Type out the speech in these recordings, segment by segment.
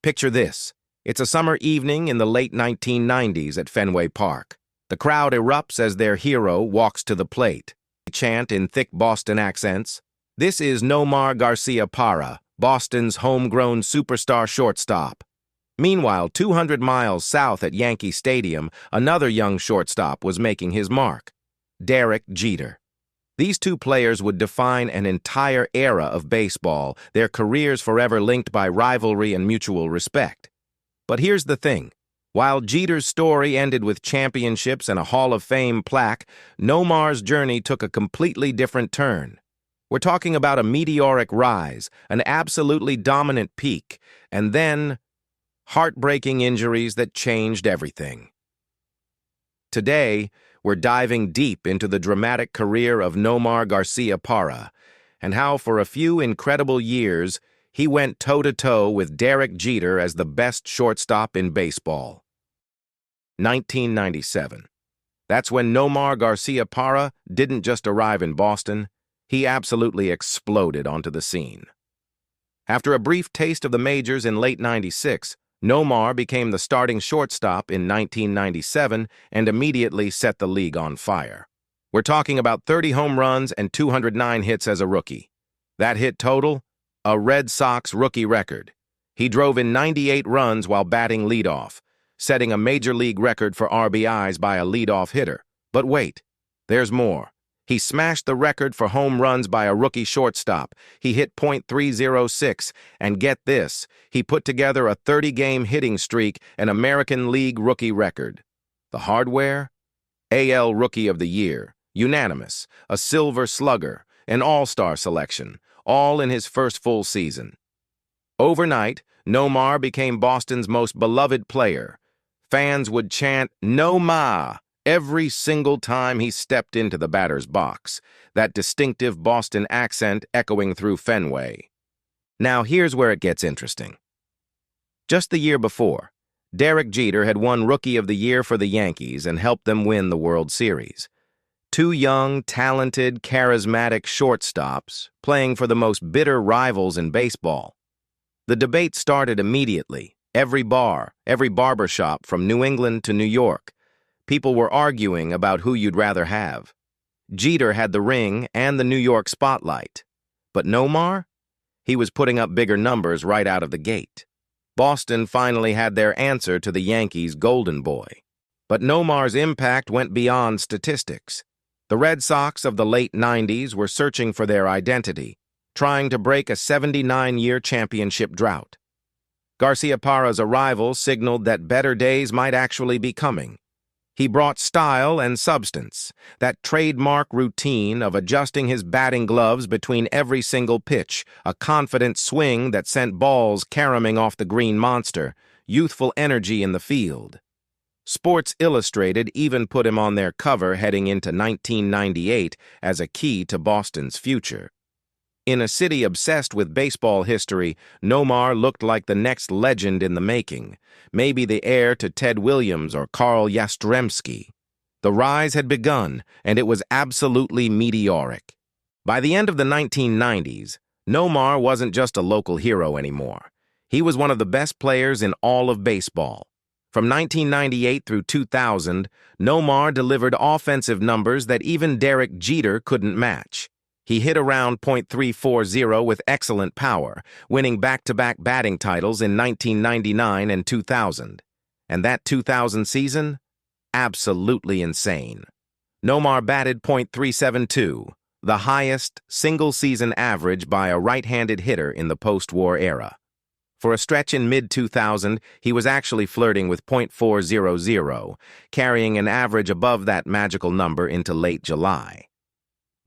Picture this. It's a summer evening in the late 1990s at Fenway Park. The crowd erupts as their hero walks to the plate. They chant in thick Boston accents. This is Nomar Garciaparra, Boston's homegrown superstar shortstop. Meanwhile, 200 miles south at Yankee Stadium, another young shortstop was making his mark. Derek Jeter. These two players would define an entire era of baseball, their careers forever linked by rivalry and mutual respect. But here's the thing. While Jeter's story ended with championships and a Hall of Fame plaque, Nomar's journey took a completely different turn. We're talking about a meteoric rise, an absolutely dominant peak, and then heartbreaking injuries that changed everything. Today, we're diving deep into the dramatic career of Nomar Garciaparra and how for a few incredible years he went toe-to-toe with Derek Jeter as the best shortstop in baseball. 1997. That's when Nomar Garciaparra didn't just arrive in Boston, he absolutely exploded onto the scene. After a brief taste of the majors in late '96, Nomar became the starting shortstop in 1997 and immediately set the league on fire. We're talking about 30 home runs and 209 hits as a rookie. That hit total? A Red Sox rookie record. He drove in 98 runs while batting leadoff, setting a major league record for RBIs by a leadoff hitter. But wait, there's more. He smashed the record for home runs by a rookie shortstop. He hit .306, and get this, he put together a 30-game hitting streak, an American League rookie record. The hardware? AL Rookie of the Year, unanimous, a Silver Slugger, an All-Star selection, all in his first full season. Overnight, Nomar became Boston's most beloved player. Fans would chant, "Nomar," every single time he stepped into the batter's box, that distinctive Boston accent echoing through Fenway. Now here's where it gets interesting. Just the year before, Derek Jeter had won Rookie of the Year for the Yankees and helped them win the World Series. Two young, talented, charismatic shortstops playing for the most bitter rivals in baseball. The debate started immediately. Every bar, every barbershop from New England to New York. People were arguing about who you'd rather have. Jeter had the ring and the New York spotlight. But Nomar? He was putting up bigger numbers right out of the gate. Boston finally had their answer to the Yankees' golden boy. But Nomar's impact went beyond statistics. The Red Sox of the late '90s were searching for their identity, trying to break a 79-year championship drought. Garciaparra's arrival signaled that better days might actually be coming. He brought style and substance, that trademark routine of adjusting his batting gloves between every single pitch, a confident swing that sent balls caroming off the green monster, youthful energy in the field. Sports Illustrated even put him on their cover heading into 1998 as a key to Boston's future. In a city obsessed with baseball history, Nomar looked like the next legend in the making, maybe the heir to Ted Williams or Carl Yastrzemski. The rise had begun, and it was absolutely meteoric. By the end of the 1990s, Nomar wasn't just a local hero anymore. He was one of the best players in all of baseball. From 1998 through 2000, Nomar delivered offensive numbers that even Derek Jeter couldn't match. He hit around .340 with excellent power, winning back-to-back batting titles in 1999 and 2000. And that 2000 season? Absolutely insane. Nomar batted .372, the highest single-season average by a right-handed hitter in the post-war era. For a stretch in mid-2000, he was actually flirting with .400, carrying an average above that magical number into late July.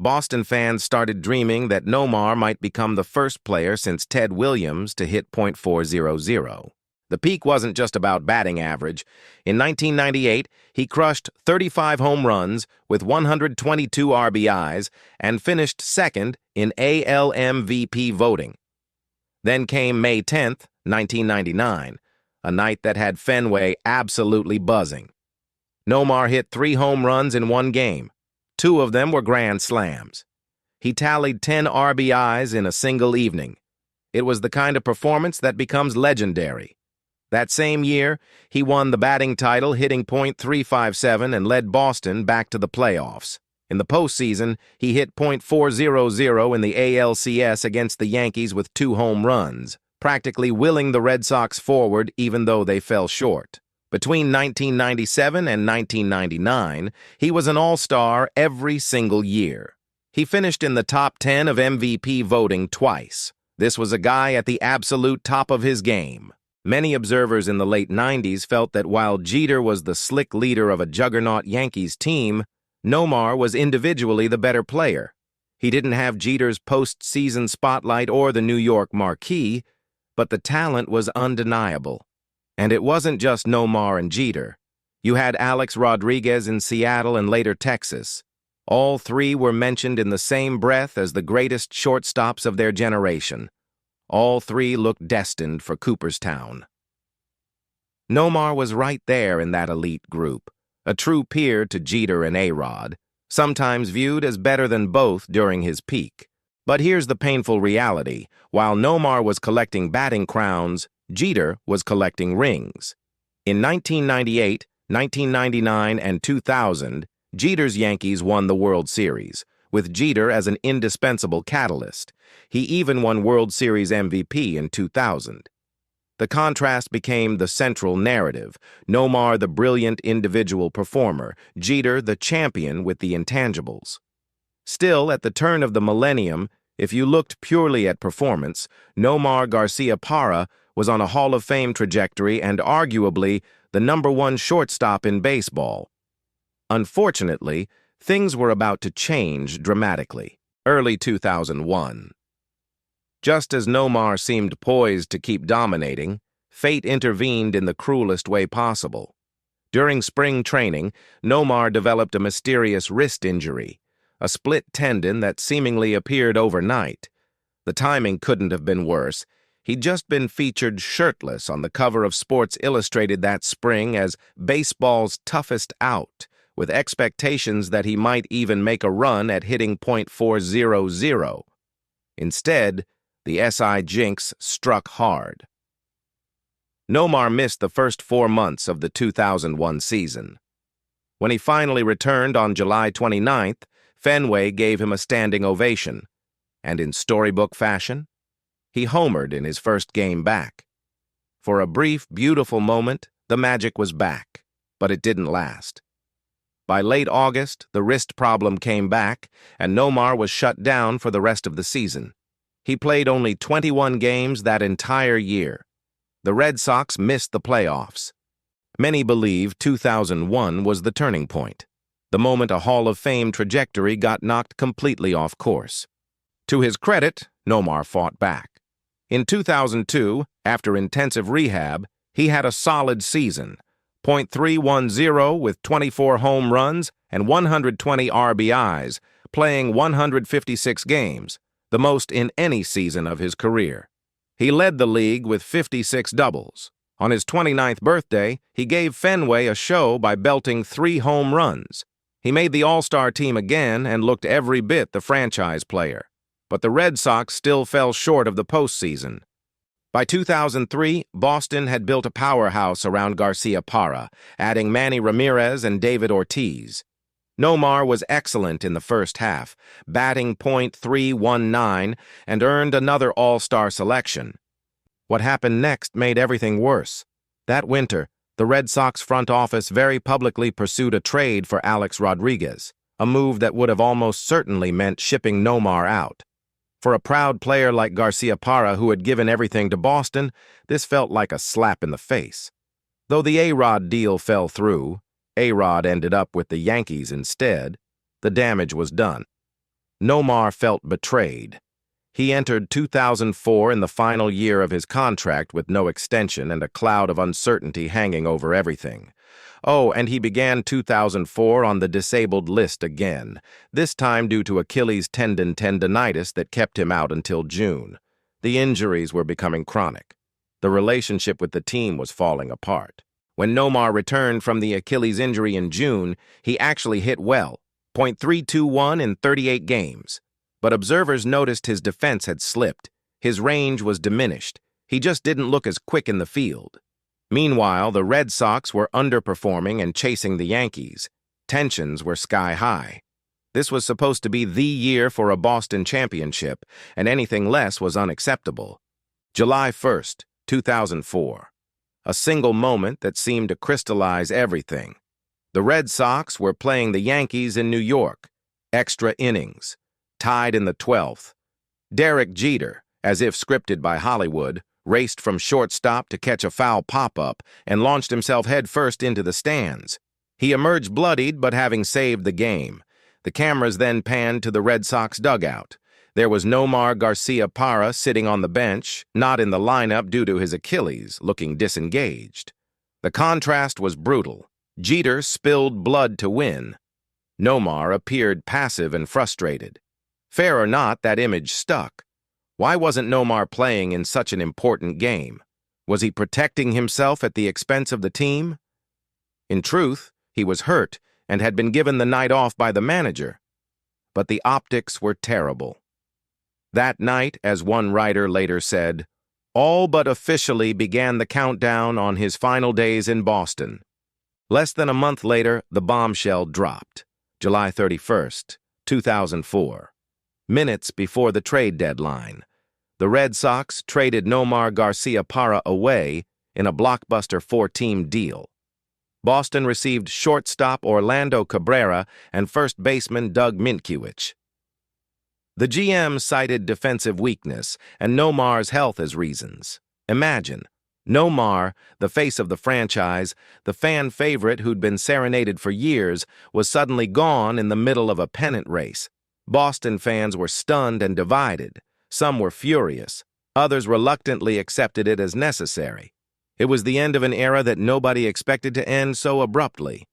Boston fans started dreaming that Nomar might become the first player since Ted Williams to hit .400. The peak wasn't just about batting average. In 1998, he crushed 35 home runs with 122 RBIs and finished second in AL MVP voting. Then came May 10th, 1999, a night that had Fenway absolutely buzzing. Nomar hit 3 home runs in one game. 2 of them were grand slams. He tallied 10 RBIs in a single evening. It was the kind of performance that becomes legendary. That same year, he won the batting title, hitting .357 and led Boston back to the playoffs. In the postseason, he hit .400 in the ALCS against the Yankees with 2 home runs, practically willing the Red Sox forward even though they fell short. Between 1997 and 1999, he was an all-star every single year. He finished in the top 10 of MVP voting twice. This was a guy at the absolute top of his game. Many observers in the late 90s felt that while Jeter was the slick leader of a juggernaut Yankees team, Nomar was individually the better player. He didn't have Jeter's postseason spotlight or the New York marquee, but the talent was undeniable. And it wasn't just Nomar and Jeter. You had Alex Rodriguez in Seattle and later Texas. All 3 were mentioned in the same breath as the greatest shortstops of their generation. All 3 looked destined for Cooperstown. Nomar was right there in that elite group, a true peer to Jeter and A-Rod, sometimes viewed as better than both during his peak. But here's the painful reality. While Nomar was collecting batting crowns, Jeter was collecting rings. In 1998, 1999, and 2000, Jeter's Yankees won the World Series, with Jeter as an indispensable catalyst. He even won World Series MVP in 2000. The contrast became the central narrative. Nomar, the brilliant individual performer, Jeter, the champion with the intangibles. Still, at the turn of the millennium, if you looked purely at performance, Nomar Garciaparra was on a Hall of Fame trajectory and arguably the #1 shortstop in baseball. Unfortunately, things were about to change dramatically. Early 2001. Just as Nomar seemed poised to keep dominating, fate intervened in the cruelest way possible. During spring training, Nomar developed a mysterious wrist injury, a split tendon that seemingly appeared overnight. The timing couldn't have been worse. He'd just been featured shirtless on the cover of Sports Illustrated that spring as baseball's toughest out, with expectations that he might even make a run at hitting .400. Instead, the SI jinx struck hard. Nomar missed the first 4 months of the 2001 season. When he finally returned on July 29th, Fenway gave him a standing ovation, and in storybook fashion, he homered in his first game back. For a brief, beautiful moment, the magic was back, but it didn't last. By late August, the wrist problem came back, and Nomar was shut down for the rest of the season. He played only 21 games that entire year. The Red Sox missed the playoffs. Many believe 2001 was the turning point, the moment a Hall of Fame trajectory got knocked completely off course. To his credit, Nomar fought back. In 2002, after intensive rehab, he had a solid season, .310 with 24 home runs and 120 RBIs, playing 156 games, the most in any season of his career. He led the league with 56 doubles. On his 29th birthday, he gave Fenway a show by belting 3 home runs. He made the All-Star team again and looked every bit the franchise player. But the Red Sox still fell short of the postseason. By 2003, Boston had built a powerhouse around Garciaparra, adding Manny Ramirez and David Ortiz. Nomar was excellent in the first half, batting .319 and earned another All-Star selection. What happened next made everything worse. That winter, the Red Sox front office very publicly pursued a trade for Alex Rodriguez, a move that would have almost certainly meant shipping Nomar out. For a proud player like Garciaparra who had given everything to Boston, this felt like a slap in the face. Though the A-Rod deal fell through, A-Rod ended up with the Yankees instead, the damage was done. Nomar felt betrayed. He entered 2004 in the final year of his contract with no extension and a cloud of uncertainty hanging over everything. Oh, and he began 2004 on the disabled list again, this time due to Achilles tendonitis that kept him out until June. The injuries were becoming chronic. The relationship with the team was falling apart. When Nomar returned from the Achilles injury in June, he actually hit well, .321 in 38 games. But observers noticed his defense had slipped. His range was diminished. He just didn't look as quick in the field. Meanwhile, the Red Sox were underperforming and chasing the Yankees. Tensions were sky high. This was supposed to be the year for a Boston championship, and anything less was unacceptable. July 1st, 2004. A single moment that seemed to crystallize everything. The Red Sox were playing the Yankees in New York. Extra innings. Tied in the 12th. Derek Jeter, as if scripted by Hollywood, raced from shortstop to catch a foul pop-up and launched himself headfirst into the stands. He emerged bloodied, but having saved the game. The cameras then panned to the Red Sox dugout. There was Nomar Garciaparra sitting on the bench, not in the lineup due to his Achilles, looking disengaged. The contrast was brutal. Jeter spilled blood to win. Nomar appeared passive and frustrated. Fair or not, that image stuck. Why wasn't Nomar playing in such an important game? Was he protecting himself at the expense of the team? In truth, he was hurt and had been given the night off by the manager. But the optics were terrible. That night, as one writer later said, all but officially began the countdown on his final days in Boston. Less than a month later, the bombshell dropped. July 31st, 2004. Minutes before the trade deadline, the Red Sox traded Nomar Garciaparra away in a blockbuster 4-team deal. Boston received shortstop Orlando Cabrera and first baseman Doug Minkiewicz. The GM cited defensive weakness and Nomar's health as reasons. Imagine, Nomar, the face of the franchise, the fan favorite who'd been serenaded for years, was suddenly gone in the middle of a pennant race. Boston fans were stunned and divided. Some were furious. Others reluctantly accepted it as necessary. It was the end of an era that nobody expected to end so abruptly.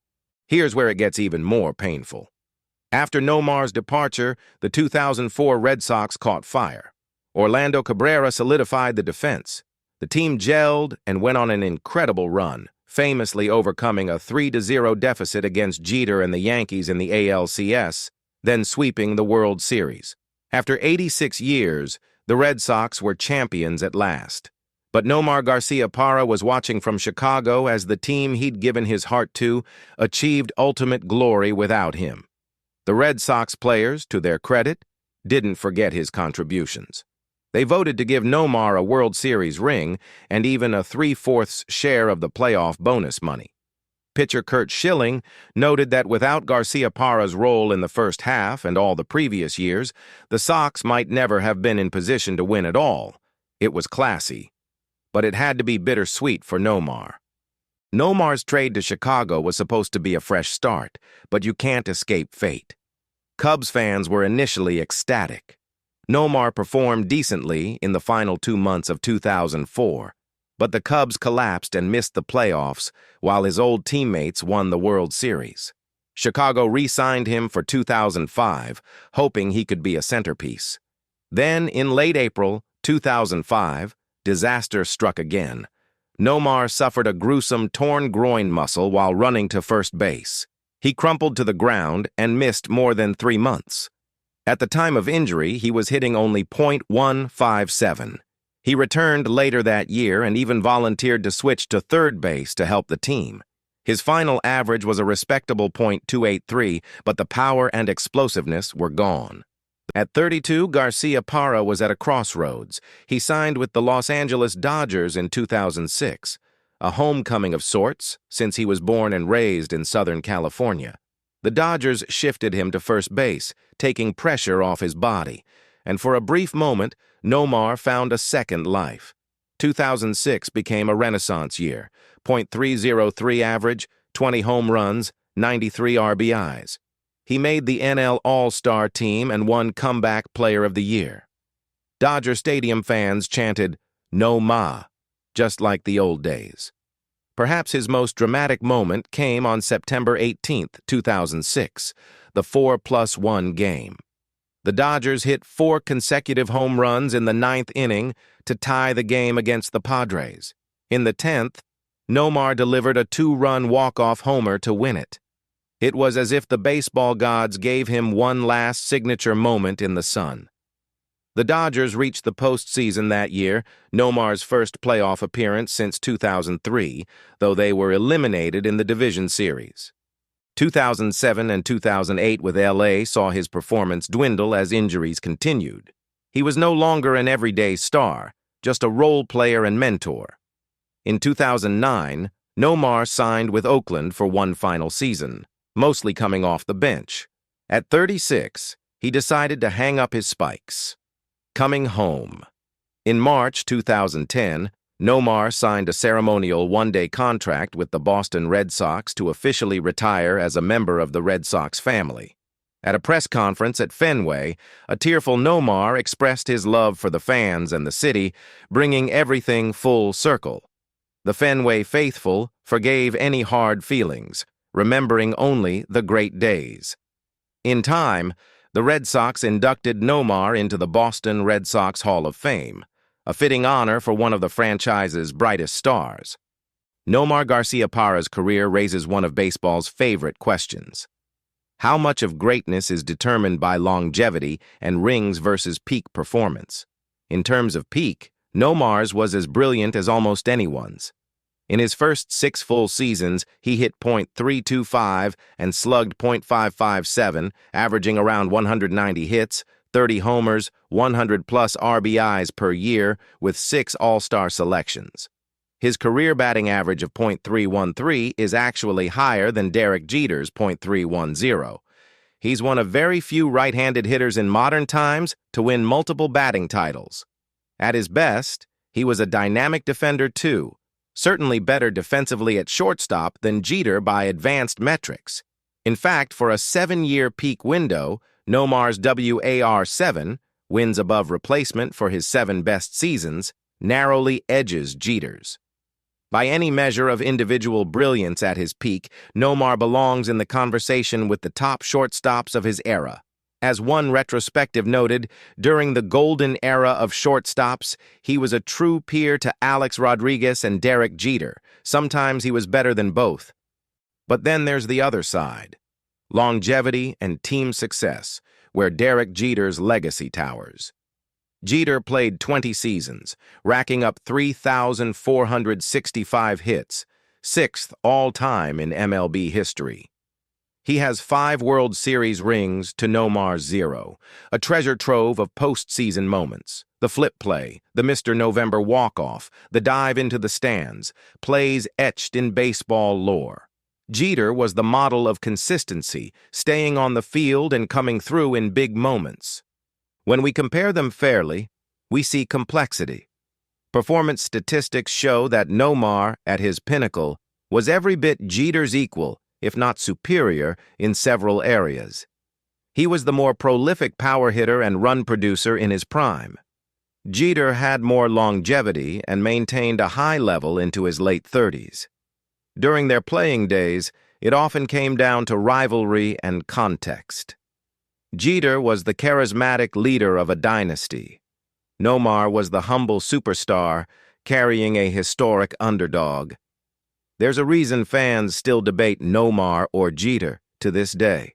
Here's where it gets even more painful. After Nomar's departure, the 2004 Red Sox caught fire. Orlando Cabrera solidified the defense. The team gelled and went on an incredible run, famously overcoming a 3-0 deficit against Jeter and the Yankees in the ALCS, then sweeping the World Series. After 86 years, the Red Sox were champions at last. But Nomar Garciaparra was watching from Chicago as the team he'd given his heart to achieved ultimate glory without him. The Red Sox players, to their credit, didn't forget his contributions. They voted to give Nomar a World Series ring and even a 3/4 share of the playoff bonus money. Pitcher Curt Schilling noted that without Garciaparra's role in the first half and all the previous years, the Sox might never have been in position to win at all. It was classy. But it had to be bittersweet for Nomar. Nomar's trade to Chicago was supposed to be a fresh start, but you can't escape fate. Cubs fans were initially ecstatic. Nomar performed decently in the final 2 months of 2004, but the Cubs collapsed and missed the playoffs while his old teammates won the World Series. Chicago re-signed him for 2005, hoping he could be a centerpiece. Then, in late April 2005, disaster struck again. Nomar suffered a gruesome torn groin muscle while running to first base. He crumpled to the ground and missed more than 3 months. At the time of injury, he was hitting only .157. He returned later that year and even volunteered to switch to third base to help the team. His final average was a respectable .283, but the power and explosiveness were gone. At 32, Garciaparra was at a crossroads. He signed with the Los Angeles Dodgers in 2006, a homecoming of sorts since he was born and raised in Southern California. The Dodgers shifted him to first base, taking pressure off his body, and for a brief moment, Nomar found a second life. 2006 became a renaissance year, .303 average, 20 home runs, 93 RBIs. He made the NL All-Star team and won Comeback Player of the Year. Dodger Stadium fans chanted, "No Ma," just like the old days. Perhaps his most dramatic moment came on September 18, 2006, the 4+1 game. The Dodgers hit 4 consecutive home runs in the 9th inning to tie the game against the Padres. In the 10th, Nomar delivered a 2-run walk-off homer to win it. It was as if the baseball gods gave him one last signature moment in the sun. The Dodgers reached the postseason that year, Nomar's first playoff appearance since 2003, though they were eliminated in the division series. 2007 and 2008 with LA saw his performance dwindle as injuries continued. He was no longer an everyday star, just a role player and mentor. In 2009, Nomar signed with Oakland for one final season, mostly coming off the bench. At 36, he decided to hang up his spikes. Coming home. In March 2010, Nomar signed a ceremonial one-day contract with the Boston Red Sox to officially retire as a member of the Red Sox family. At a press conference at Fenway, a tearful Nomar expressed his love for the fans and the city, bringing everything full circle. The Fenway faithful forgave any hard feelings, remembering only the great days. In time, the Red Sox inducted Nomar into the Boston Red Sox Hall of Fame, a fitting honor for one of the franchise's brightest stars. Nomar Garciaparra's career raises one of baseball's favorite questions. How much of greatness is determined by longevity and rings versus peak performance? In terms of peak, Nomar's was as brilliant as almost anyone's. In his first 6 full seasons, he hit .325 and slugged .557, averaging around 190 hits, 30 homers, 100-plus RBIs per year, with 6 All-Star selections. His career batting average of .313 is actually higher than Derek Jeter's .310. He's one of very few right-handed hitters in modern times to win multiple batting titles. At his best, he was a dynamic defender too, certainly better defensively at shortstop than Jeter by advanced metrics. In fact, for a 7-year peak window, Nomar's WAR7, wins above replacement for his 7 best seasons, narrowly edges Jeter's. By any measure of individual brilliance at his peak, Nomar belongs in the conversation with the top shortstops of his era. As one retrospective noted, during the golden era of shortstops, he was a true peer to Alex Rodriguez and Derek Jeter. Sometimes he was better than both. But then there's the other side. Longevity and team success, where Derek Jeter's legacy towers. Jeter played 20 seasons, racking up 3,465 hits, 6th all-time in MLB history. He has 5 World Series rings to Nomar's 0, a treasure trove of postseason moments. The flip play, the Mr. November walk-off, the dive into the stands, plays etched in baseball lore. Jeter was the model of consistency, staying on the field and coming through in big moments. When we compare them fairly, we see complexity. Performance statistics show that Nomar, at his pinnacle, was every bit Jeter's equal, if not superior, in several areas. He was the more prolific power hitter and run producer in his prime. Jeter had more longevity and maintained a high level into his late 30s. During their playing days, it often came down to rivalry and context. Jeter was the charismatic leader of a dynasty. Nomar was the humble superstar carrying a historic underdog. There's a reason fans still debate Nomar or Jeter to this day.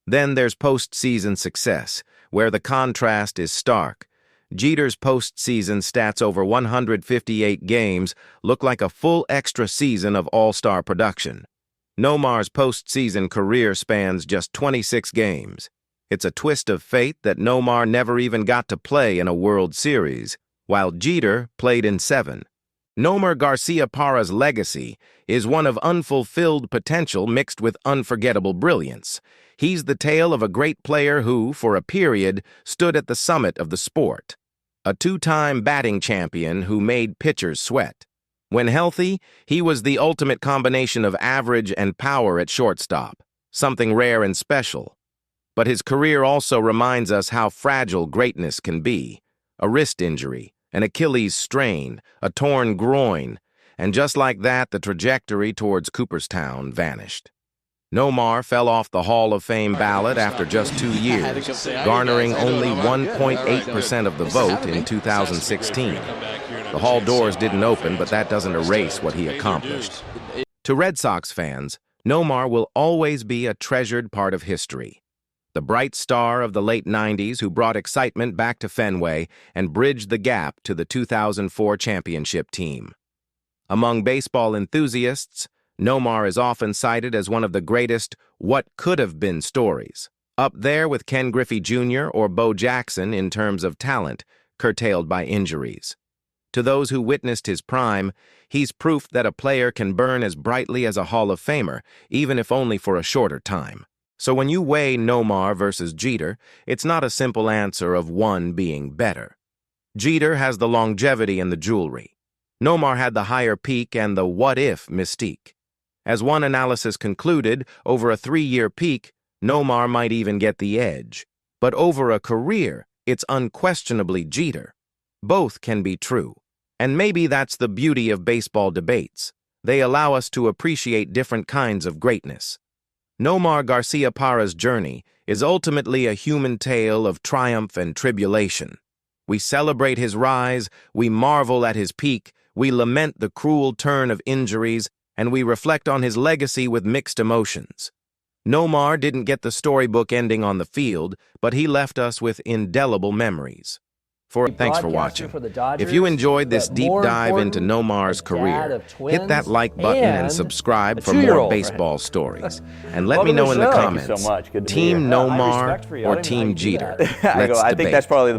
Then there's postseason success, where the contrast is stark. Jeter's postseason stats over 158 games look like a full extra season of all-star production. Nomar's postseason career spans just 26 games. It's a twist of fate that Nomar never even got to play in a World Series, while Jeter played in 7. Nomar Garciaparra's legacy is one of unfulfilled potential mixed with unforgettable brilliance. He's the tale of a great player who, for a period, stood at the summit of the sport. A 2-time batting champion who made pitchers sweat. When healthy, he was the ultimate combination of average and power at shortstop, something rare and special. But his career also reminds us how fragile greatness can be. A wrist injury, an Achilles strain, a torn groin, and just like that, the trajectory towards Cooperstown vanished. Nomar fell off the Hall of Fame ballot after just 2 years, garnering only 1.8% of the vote in 2016. The hall doors didn't open, but that doesn't erase what he accomplished. To Red Sox fans, Nomar will always be a treasured part of history. the bright star of the late 90s who brought excitement back to Fenway and bridged the gap to the 2004 championship team. Among baseball enthusiasts, Nomar is often cited as one of the greatest what-could-have-been stories, up there with Ken Griffey Jr. or Bo Jackson in terms of talent, curtailed by injuries. To those who witnessed his prime, he's proof that a player can burn as brightly as a Hall of Famer, even if only for a shorter time. So when you weigh Nomar versus Jeter, it's not a simple answer of one being better. Jeter has the longevity and the jewelry. Nomar had the higher peak and the what-if mystique. As one analysis concluded, over a 3-year peak, Nomar might even get the edge. But over a career, it's unquestionably Jeter. Both can be true. And maybe that's the beauty of baseball debates. They allow us to appreciate different kinds of greatness. Nomar Garciaparra's journey is ultimately a human tale of triumph and tribulation. We celebrate his rise, we marvel at his peak, we lament the cruel turn of injuries, and we reflect on his legacy with mixed emotions. Nomar didn't get the storybook ending on the field, but he left us with indelible memories. Thanks for watching. If you enjoyed this deep dive into Nomar's career, hit that like button and subscribe for more baseball stories. And let me know in the comments, Team Nomar or Team Jeter? Let's debate. I think that's probably the